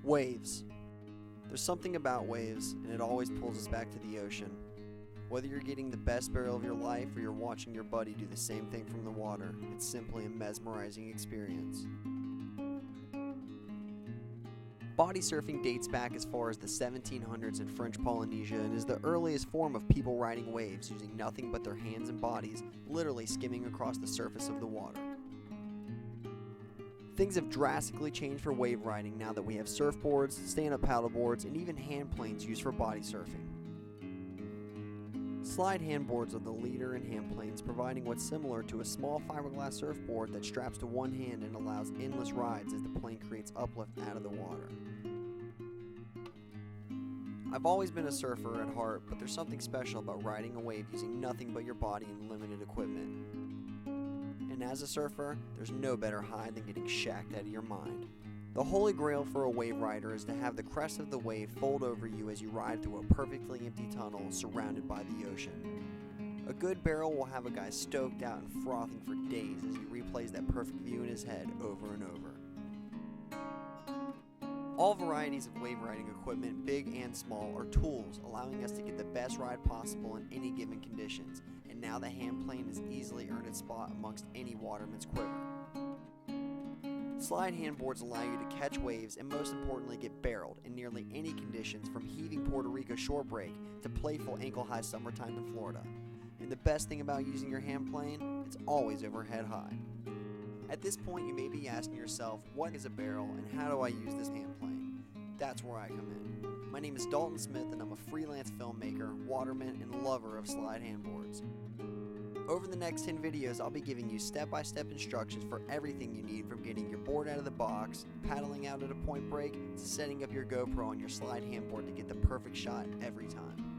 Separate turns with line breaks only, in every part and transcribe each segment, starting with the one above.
Waves. There's something about waves, and it always pulls us back to the ocean. Whether you're getting the best barrel of your life or you're watching your buddy do the same thing from the water, it's simply a mesmerizing experience. Body surfing dates back as far as the 1700s in French Polynesia and is the earliest form of people riding waves using nothing but their hands and bodies, literally skimming across the surface of the water. Things have drastically changed for wave riding now that we have surfboards, stand-up paddleboards, and even hand planes used for body surfing. Slyde handboards are the leader in hand planes, providing what's similar to a small fiberglass surfboard that straps to one hand and allows endless rides as the plane creates uplift out of the water. I've always been a surfer at heart, but there's something special about riding a wave using nothing but your body and limited equipment. And as a surfer, there's no better high than getting shacked out of your mind. The holy grail for a wave rider is to have the crest of the wave fold over you as you ride through a perfectly empty tunnel surrounded by the ocean. A good barrel will have a guy stoked out and frothing for days as he replays that perfect view in his head over and over. All varieties of wave riding equipment, big and small, are tools, allowing us to get the best ride possible in any given conditions, and now the hand plane has easily earned its spot amongst any waterman's quiver. Slyde handboards allow you to catch waves and most importantly get barreled in nearly any conditions, from heaving Puerto Rico shore break to playful ankle-high summertime in Florida. And the best thing about using your hand plane, it's always overhead high. At this point you may be asking yourself, what is a barrel and how do I use this hand plane? That's where I come in. My name is Dalton Smith and I'm a freelance filmmaker, waterman, and lover of Slyde handboards. Over the next 10 videos, I'll be giving you step-by-step instructions for everything you need, from getting your board out of the box, paddling out at a point break, to setting up your GoPro on your Slyde handboard to get the perfect shot every time.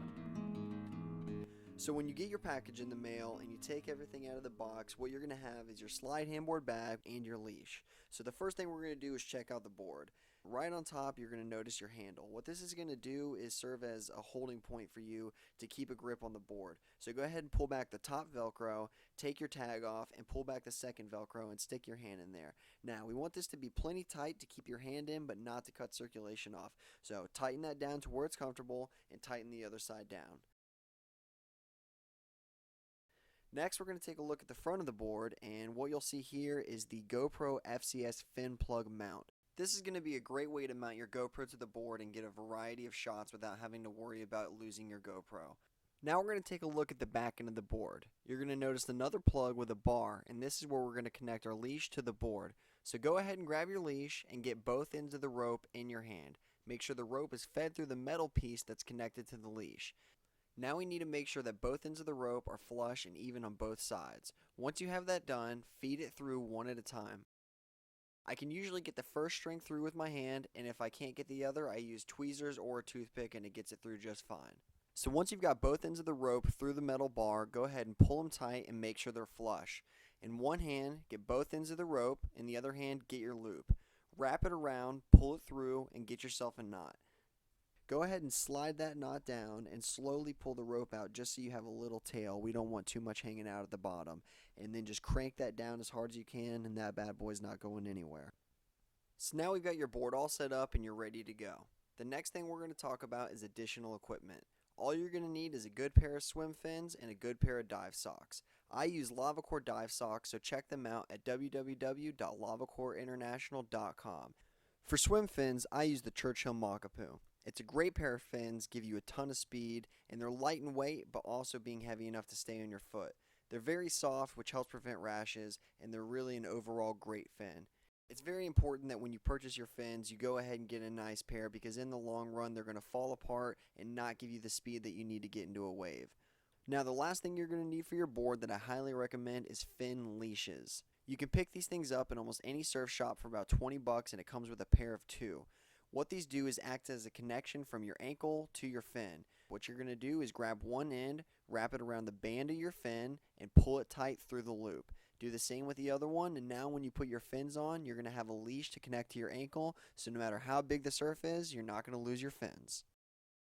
So when you get your package in the mail and you take everything out of the box, what you're going to have is your Slyde handboard bag and your leash. So the first thing we're going to do is check out the board. Right on top, you're going to notice your handle. What this is going to do is serve as a holding point for you to keep a grip on the board. So go ahead and pull back the top Velcro, take your tag off, and pull back the second Velcro and stick your hand in there. Now, we want this to be plenty tight to keep your hand in, but not to cut circulation off. So tighten that down to where it's comfortable and tighten the other side down. Next, we're going to take a look at the front of the board, and what you'll see here is the GoPro FCS fin plug mount. This is going to be a great way to mount your GoPro to the board and get a variety of shots without having to worry about losing your GoPro. Now we're going to take a look at the back end of the board. You're going to notice another plug with a bar, and this is where we're going to connect our leash to the board. So go ahead and grab your leash and get both ends of the rope in your hand. Make sure the rope is fed through the metal piece that's connected to the leash. Now we need to make sure that both ends of the rope are flush and even on both sides. Once you have that done, feed it through one at a time. I can usually get the first string through with my hand, and if I can't get the other, I use tweezers or a toothpick and it gets it through just fine. So once you've got both ends of the rope through the metal bar, go ahead and pull them tight and make sure they're flush. In one hand, get both ends of the rope, in the other hand, get your loop. Wrap it around, pull it through, and get yourself a knot. Go ahead and slide that knot down and slowly pull the rope out just so you have a little tail. We don't want too much hanging out at the bottom. And then just crank that down as hard as you can, and that bad boy's not going anywhere. So now we've got your board all set up and you're ready to go. The next thing we're going to talk about is additional equipment. All you're going to need is a good pair of swim fins and a good pair of dive socks. I use LavaCore dive socks, so check them out at www.lavacoreinternational.com. For swim fins, I use the Churchill Makapuu. It's a great pair of fins, give you a ton of speed, and they're light in weight but also being heavy enough to stay on your foot. They're very soft, which helps prevent rashes, and they're really an overall great fin. It's very important that when you purchase your fins, you go ahead and get a nice pair, because in the long run they're going to fall apart and not give you the speed that you need to get into a wave. Now the last thing you're going to need for your board that I highly recommend is fin leashes. You can pick these things up in almost any surf shop for about $20, and it comes with a pair of two. What these do is act as a connection from your ankle to your fin. What you're going to do is grab one end, wrap it around the band of your fin, and pull it tight through the loop. Do the same with the other one, and now when you put your fins on, you're going to have a leash to connect to your ankle, so no matter how big the surf is, you're not going to lose your fins.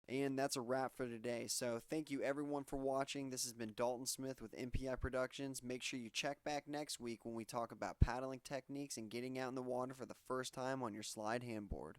And that's a wrap for today. So thank you everyone for watching. This has been Dalton Smith with NPI Productions. Make sure you check back next week when we talk about paddling techniques and getting out in the water for the first time on your Slyde handboard.